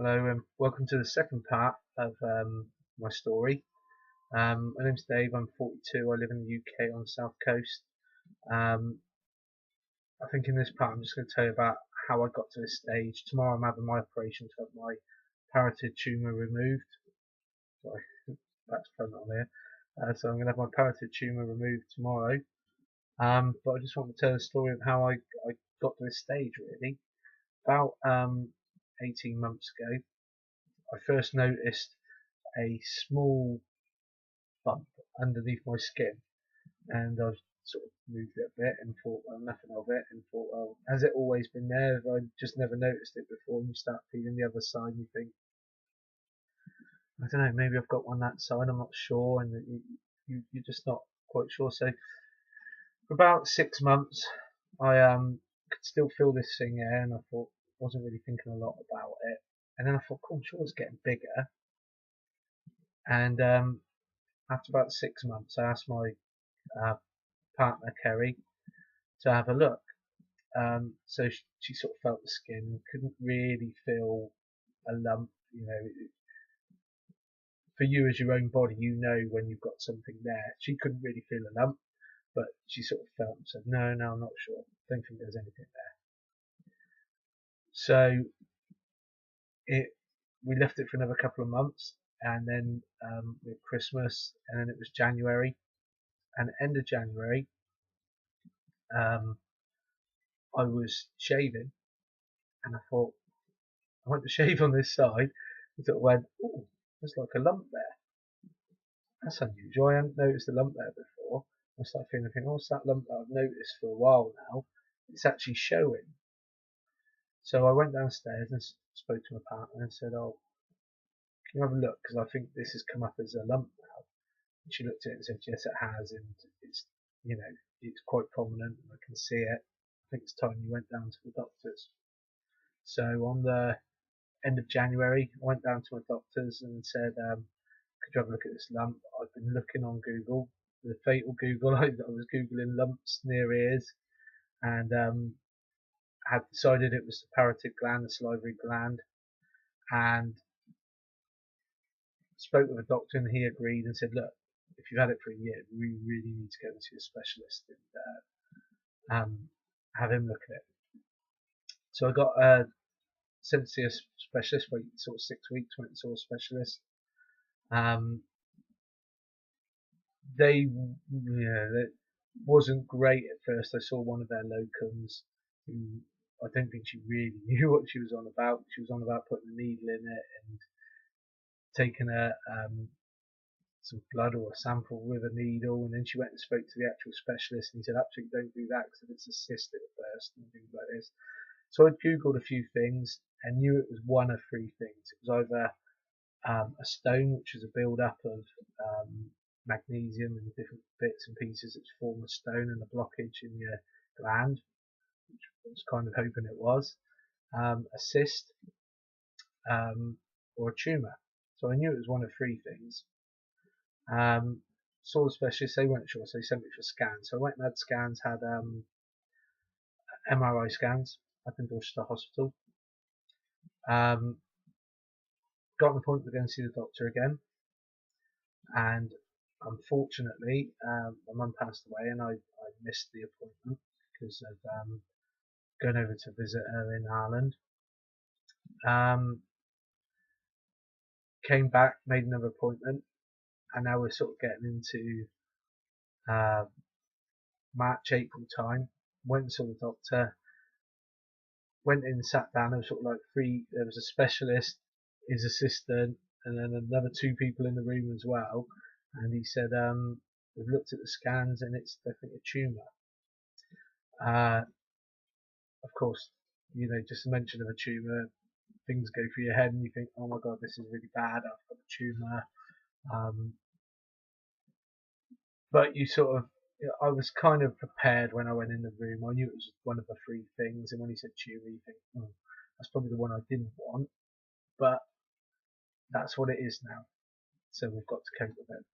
Hello and welcome to the second part of my story. My name's Dave, I'm 42, I live in the UK on the south coast. I think in this part I'm just going to tell you about how I got to this stage. Tomorrow I'm having my operation to have my parotid tumour removed. Sorry, that's front on here. So I'm going to have my parotid tumour removed tomorrow. But I just want to tell the story of how I got to this stage really. About 18 months ago, I first noticed a small bump underneath my skin, and I sort of moved it a bit and thought, well, nothing of it, and thought, well, has it always been there? I just never noticed it before. And you start feeling the other side, and you think, I don't know, maybe I've got one that side, I'm not sure, and you're just not quite sure. So for about 6 months, I could still feel this thing there, and I thought, wasn't really thinking a lot about it. And then I thought, cool, I'm sure it's getting bigger. And after about 6 months, I asked my partner Kerry to have a look. So she sort of felt the skin and couldn't really feel a lump. You know, for you as your own body, you know when you've got something there. She couldn't really feel a lump, but she sort of felt and said, no, I'm not sure. Don't think there's anything there. So we left it for another couple of months, and then we had Christmas, and then it was January, and end of January, I was shaving, and I thought, I went to shave on this side, and sort of went, oh, there's like a lump there. That's unusual. I hadn't noticed a lump there before. I started thinking, what's that lump that I've noticed for a while now? It's actually showing. So I went downstairs and spoke to my partner and said, oh, can you have a look? Because I think this has come up as a lump now. And she looked at it and said, yes, it has, and it's, you know, it's quite prominent, and I can see it. I think it's time you went down to the doctors. So on the end of January, I went down to my doctors and said, could you have a look at this lump? I've been looking on Google, the fatal Google. I was Googling lumps near ears, and had decided it was the parotid gland, the salivary gland, and spoke with a doctor, and he agreed and said, look, if you've had it for a year, we really need to go and see a specialist and have him look at it. So I got sent to see a specialist, waited sort of 6 weeks, went and saw a specialist. That wasn't great at first. I saw one of their locums who I don't think she really knew what she was on about. She was on about putting a needle in it and taking some blood or a sample with a needle, and then she went and spoke to the actual specialist, and he said, absolutely don't do that because if it's a cyst it will burst and things like this. So I googled a few things and knew it was one of three things. It was either a stone, which is a build-up of magnesium and different bits and pieces that form a stone and a blockage in your gland, which I was kind of hoping it was, a cyst, or a tumour. So I knew it was one of three things. Saw the specialist, they weren't sure, so they sent me for scans. So I went and had scans, had MRI scans up in Dorchester Hospital. Got an appointment to go and see the doctor again, and unfortunately my mum passed away, and I missed the appointment because of going over to visit her in Ireland. Came back, made another appointment, and now we're sort of getting into March, April time. Went and saw the doctor, went in, sat down. There was sort of like there was a specialist, his assistant, and then another two people in the room as well. And he said, we've looked at the scans and it's definitely a tumour. Of course, you know, just a mention of a tumour, things go through your head and you think, oh my god, this is really bad, I've got a tumour. But you sort of, I was kind of prepared when I went in the room. I knew it was one of the three things, and when he said tumour, you think, oh, that's probably the one I didn't want, but that's what it is now, so we've got to cope with it.